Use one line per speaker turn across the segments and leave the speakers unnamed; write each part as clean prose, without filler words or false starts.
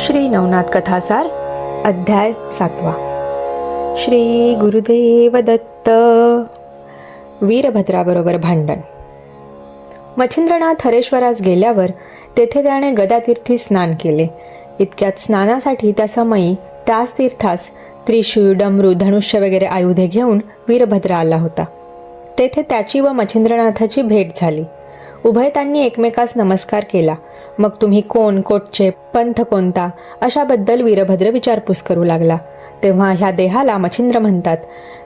श्री नवनाथ कथासार अध्याय 7. श्री गुरुदेव दत्त. वीरभद्राबरोबर भांडण. मच्छिंद्रनाथ हरेश्वरास गेल्यावर तेथे त्याने गदातीर्थी स्नान केले. इतक्यात स्नानासाठी त्या समयी त्याच तीर्थास त्रिशूळ, डमरू, धनुष्य वगैरे आयुधे घेऊन वीरभद्र आला होता. तेथे त्याची व मच्छिंद्रनाथाची भेट झाली. उभयतांनी एकमेकास नमस्कार केला. मग तुम्ही कोण, कोटचे, पंथ कोणता अशाबद्दल वीरभद्र विचारपूस करू लागला. तेव्हा ह्या देहाला मच्छिंद्र म्हणतात,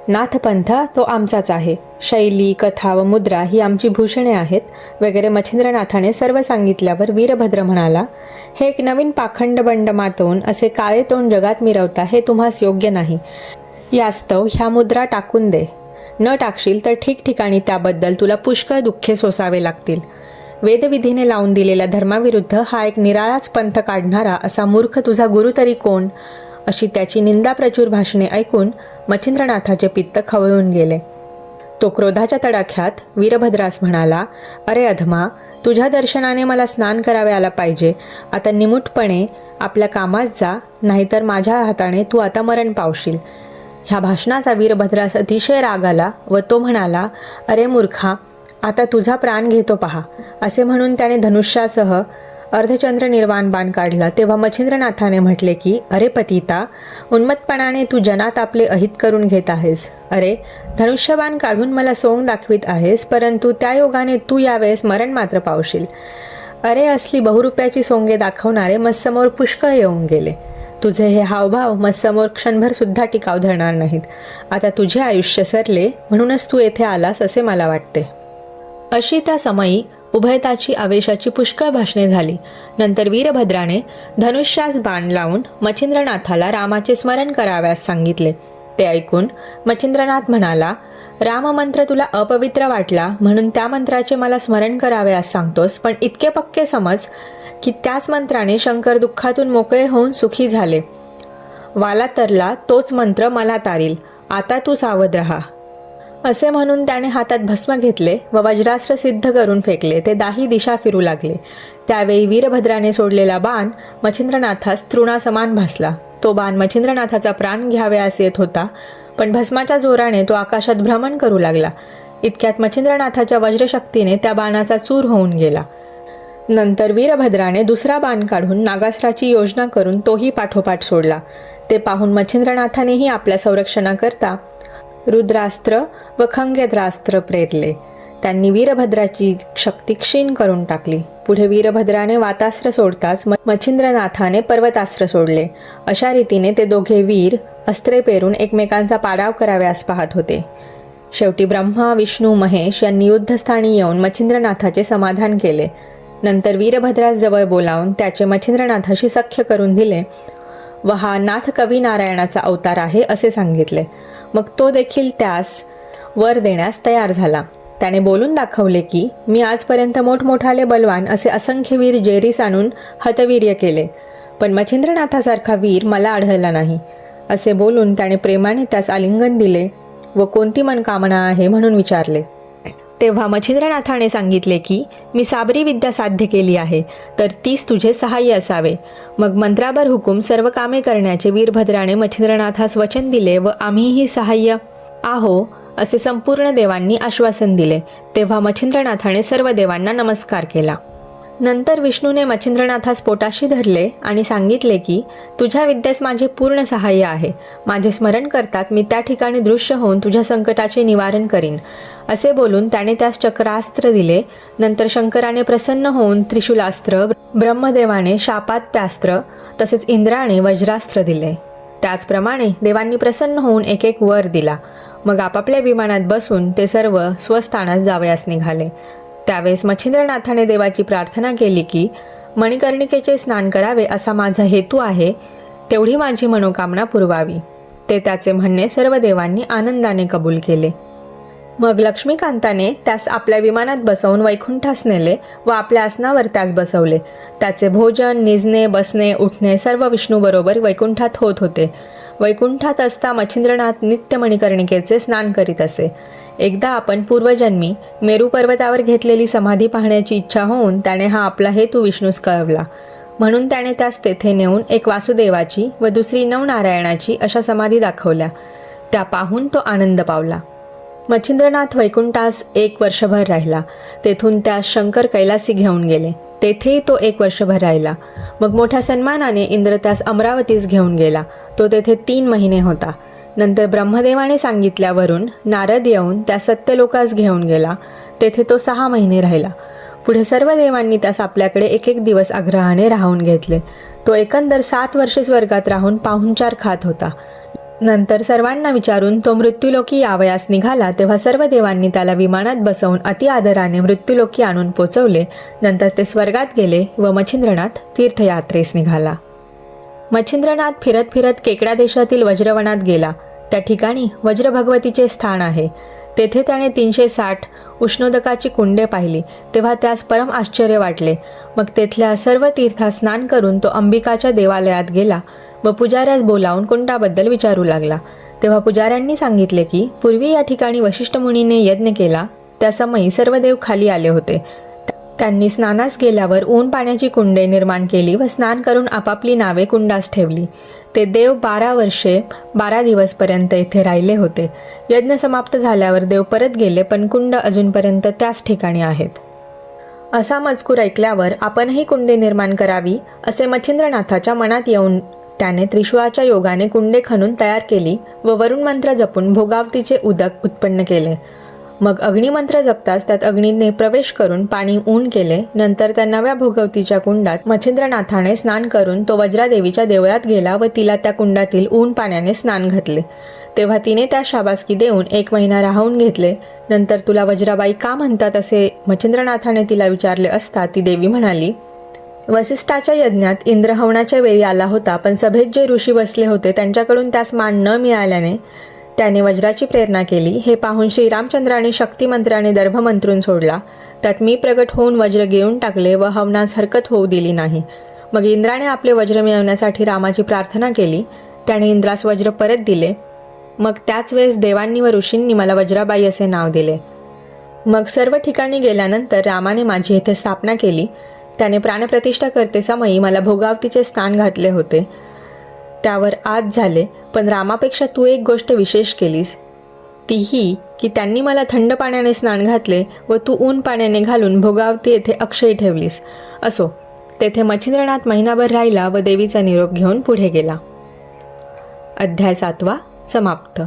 नाथपंथ तो आमचाच आहे. शैली, कथा व मुद्रा ही आमची भूषणे आहेत वगैरे मच्छिंद्रनाथाने सर्व सांगितल्यावर वीरभद्र म्हणाला, हे एक नवीन पाखंड बंड मातवून असे काळे तोंड जगात मिरवता हे तुम्हास योग्य नाही. यास्तव ह्या मुद्रा टाकून दे. न टाकशील तर ठिकठिकाणी त्याबद्दल तुला पुष्कळ दुःखे सोसावे लागतील. वेदविधीने लावून दिलेल्या धर्माविरुद्ध हा एक निराळाच पंथ काढणारा असा मूर्ख तुझा गुरु तरी कोण? अशी त्याची निंदाप्रचूर भाषणे ऐकून मच्छिंद्रनाथाचे पित्त खवळून गेले. तो क्रोधाच्या तडाख्यात वीरभद्रास म्हणाला, अरे अधमा, तुझ्या दर्शनाने मला स्नान करावे आला पाहिजे. आता निमूटपणे आपल्या कामास जा, नाहीतर माझ्या हाताने तू आता मरण पावशील. ह्या भाषणाचा वीरभद्रास अतिशय राग आला व तो म्हणाला, अरे मूर्खा, आता तुझा प्राण घेतो पहा. असे म्हणून त्याने धनुष्यासह अर्धचंद्र निर्वाण बाण काढला. तेव्हा मच्छिंद्रनाथाने म्हटले की, अरे पतिता, उन्मत्तपणाने तू जनात आपले अहित करून घेत आहेस. अरे, धनुष्यबाण काढून मला सोंग दाखवित आहेस, परंतु त्या योगाने तू यावेळेस मरण मात्र पावशील. अरे, असली बहुरुप्याची सोंगे दाखवणारे मत्समोर पुष्कळ येऊन गेले. तुझे हे हावभाव मत्समोर क्षणभर सुद्धा टिकाव धरणार नाहीत. आता तुझे आयुष्य सरले, म्हणूनच तू येथे आलास असे मला वाटते. अशी त्या समयी उभयताची आवेशाची पुष्कळ भाषणे झाली. नंतर वीरभद्राने धनुष्यास बाण लावून मच्छिंद्रनाथाला रामाचे स्मरण कराव्यास सांगितले. ते ऐकून मच्छिंद्रनाथ म्हणाला, राममंत्र तुला अपवित्र वाटला म्हणून त्या मंत्राचे मला स्मरण कराव्यास सांगतोस, पण इतके पक्के समज की त्याच मंत्राने शंकर दुःखातून मोकळे होऊन सुखी झाले. वाला तरला तोच मंत्र मला तारील. आता तू सावध राहा. असे म्हणून त्याने हातात भस्म घेतले व वज्रास्त्र सिद्ध करून फेकले. ते दाही दिशा फिरू लागले. त्यावेळी वीरभद्राने सोडलेला बाण मच्छिंद्रनाथास तृणासमान भासला. तो बाण मच्छिंद्रनाथाचा प्राण घ्यावयास येत होता, पण भस्माच्या जोराने तो आकाशात भ्रमण करू लागला. इतक्यात मच्छिंद्रनाथाच्या वज्रशक्तीने त्या बाणाचा चूर होऊन गेला. नंतर वीरभद्राने दुसरा बाण काढून नागास्त्राची योजना करून तोही पाठोपाठ सोडला. ते पाहून मच्छिंद्रनाथानेही आपल्या संरक्षणाकरता रुद्रास्त्र व खंगेद्रास्त्र प्रेरले. त्यांनी वीरभद्राची शक्ती क्षीण करून टाकली. पुढे वीरभद्राने वातास्त्र सोडताच मच्छिंद्रनाथाने पर्वतास्त्र सोडले. अशा रीतीने ते दोघे वीर अस्त्रे पेरून एकमेकांचा पाडाव कराव्यास पाहत होते. शेवटी ब्रह्मा, विष्णू, महेश यांनी युद्धस्थानी येऊन मच्छिंद्रनाथाचे समाधान केले. नंतर वीरभद्रास जवळ बोलावून त्याचे मच्छिंद्रनाथाशी सख्य करून दिले व हा नाथ कवी नारायणाचा अवतार आहे असे सांगितले. मग तो देखील त्यास वर देण्यास तयार झाला. त्याने बोलून दाखवले की, मी आजपर्यंत मोठमोठाले बलवान असे असंख्य वीर जेरीस आणून हतवीर्य केले, पण मच्छिंद्रनाथासारखा वीर मला आढळला नाही. असे बोलून त्याने प्रेमाने त्यास आलिंगन दिले व कोणती मनकामना आहे म्हणून विचारले. तेव्हा मच्छिंद्रनाथाने सांगितले की, मी साबरी विद्या साध्य केली आहे, तर तीच तुझे सहाय्य असावे. मग मंत्राबर हुकूम सर्व कामे करण्याचे वीरभद्राने मच्छिंद्रनाथास वचन दिले व आम्हीही सहाय्य आहो असे संपूर्ण देवांनी आश्वासन दिले. तेव्हा मच्छिंद्रनाथाने सर्व देवांना नमस्कार केला. नंतर विष्णूने मच्छिंद्रनाथास पोटाशी धरले आणि सांगितले की, तुझ्या विद्येस माझे पूर्ण सहाय्य आहे. माझे स्मरण करताच मी त्या ठिकाणी दृश्य होऊन तुझ्या संकटाचे निवारण करीन. असे बोलून त्याने त्यास चक्रास्त्र दिले. नंतर शंकराने प्रसन्न होऊन त्रिशूलास्त्र, ब्रह्मदेवाने शापात्यास्त्र, तसेच इंद्राने वज्रास्त्र दिले. त्याचप्रमाणे देवांनी प्रसन्न होऊन एक एक वर दिला. मग आपापल्या विमानात बसून ते सर्व स्वस्थानात जावयास निघाले. त्यावेळेस मच्छिंद्रनाथाने देवाची प्रार्थना केली की, मणिकर्णिकेचे स्नान करावे असा माझा हेतू आहे, तेवढी माझी मनोकामना पुरवावी. ते त्याचे म्हणणे सर्व देवांनी आनंदाने कबूल केले. मग लक्ष्मीकांताने त्यास आपल्या विमानात बसवून वैकुंठास नेले व आपल्या आसनावर त्यास बसवले. त्याचे भोजन, निजणे, बसणे, उठणे सर्व विष्णूबरोबर वैकुंठात होत होते. वैकुंठात असता मच्छिंद्रनाथ नित्य मणिकर्णिकेचे स्नान करीत असे. एकदा आपण पूर्वजन्मी मेरू पर्वतावर घेतलेली समाधी पाहण्याची इच्छा होऊन त्याने हा आपला हेतू विष्णूस कळवला. म्हणून त्याने त्यास तेथे नेऊन एक वासुदेवाची व दुसरी नवनारायणाची अशा समाधी दाखवल्या. त्या पाहून तो आनंद पावला. मच्छिंद्रनाथ वैकुंठास 1 वर्षभर राहिला. तेथून त्यास शंकर कैलासी घेऊन गेले. तेथेही तो 1 वर्षभर राहिला. मग मोठ्या सन्मानाने इंद्र त्यास अमरावतीस घेऊन गेला. तो तेथे 3 महिने होता. नंतर ब्रह्मदेवाने सांगितल्यावरून नारद येऊन त्या सत्यलोकास घेऊन गेला. तेथे तो 6 महिने राहिला. पुढे सर्व देवांनी त्यास आपल्याकडे 1 दिवस आग्रहाने राहून घेतले. तो एकंदर 7 वर्षे स्वर्गात राहून पाहुणचार खात होता. नंतर सर्वांना विचारून तो मृत्यूलोकी यावयास निघाला. तेव्हा सर्व देवांनी त्याला विमानात बसवून अति आदराने मृत्यूलोकी आणून पोचवले. नंतर ते स्वर्गात गेले व मच्छिंद्रनाथ तीर्थयात्रेस निघाला. मच्छिंद्रनाथ फिरत फिरत केकडा देशातील वज्रवनात गेला. त्या ठिकाणी वज्रभगवतीचे स्थान आहे. तेथे त्याने 360 उष्णोदकाची कुंडे पाहिली. तेव्हा त्यास परम आश्चर्य वाटले. मग तेथल्या सर्व तीर्थात स्नान करून तो अंबिकाच्या देवालयात गेला व पुजाऱ्यास बोलावून कुंडाबद्दल विचारू लागला. तेव्हा पुजाऱ्यांनी सांगितले की पूर्वी या ठिकाणी वशिष्ठ मुनीने यज्ञ केला. त्या समयी सर्व देव खाली आले होते. त्यांनी स्नानास गेल्यावर ऊन पाण्याची कुंडे निर्माण केली व स्नान करून आपापली नावे कुंडास ठेवली. ते देव 12 वर्षे 12 दिवसपर्यंत येथे राहिले होते. यज्ञ समाप्त झाल्यावर देव परत गेले, पण कुंड अजूनपर्यंत त्याच ठिकाणी आहेत. असा मजकूर ऐकल्यावर आपणही कुंडे निर्माण करावी असे मच्छिंद्रनाथाच्या मनात येऊन त्याने त्रिशूळाच्या योगाने कुंडे खणून तयार केली व वरुण मंत्र जपून भोगावतीचे उदक उत्पन्न केले. मग अग्निमंत्र जपताच त्यात अग्नीने प्रवेश करून पाणी ऊन केले. नंतर त्या नव्या भोगवतीच्या कुंडात मच्छिंद्रनाथाने स्नान करून तो वज्रादेवीच्या देवळात गेला व तिला त्या कुंडातील ऊन पाण्याने स्नान घातले. तेव्हा तिने त्या शाबासकी देऊन 1 महिना राहून घेतले. नंतर तुला वज्राबाई का म्हणतात असे मच्छिंद्रनाथाने तिला विचारले असता ती देवी म्हणाली, वसिष्ठाच्या यज्ञात इंद्र हवनाच्या वेळी आला होता, पण सभेत जे ऋषी बसले होते त्यांच्याकडून त्यास मान न मिळाल्याने त्याने वज्राची प्रेरणा केली. हे पाहून श्रीरामचंद्राने शक्तिमंत्राने दर्भ मंत्रून सोडला. त्यात मी प्रगट होऊन वज्र गिळून टाकले व हवनास हरकत होऊ दिली नाही. मग इंद्राने आपले वज्र मिळवण्यासाठी रामाची प्रार्थना केली. त्याने इंद्रास वज्र परत दिले. मग त्याच वेळेस देवांनी व ऋषींनी मला वज्राबाई असे नाव दिले. मग सर्व ठिकाणी गेल्यानंतर रामाने माझी येथे स्थापना केली. त्याने प्राणप्रतिष्ठा करते समयी मला भोगावतीचे स्थान घातले होते. त्यावर आज झाले, पण रामापेक्षा तू एक गोष्ट विशेष केलीस, ती ही की त्यांनी मला थंड पाण्याने स्नान घातले व तू ऊन पाण्याने घालून भोगावती येथे अक्षय ठेवलीस. असो, तेथे मच्छिंद्रनाथ महिनाभर राहिला व देवीचा निरोप घेऊन पुढे गेला. अध्याय 7 समाप्त.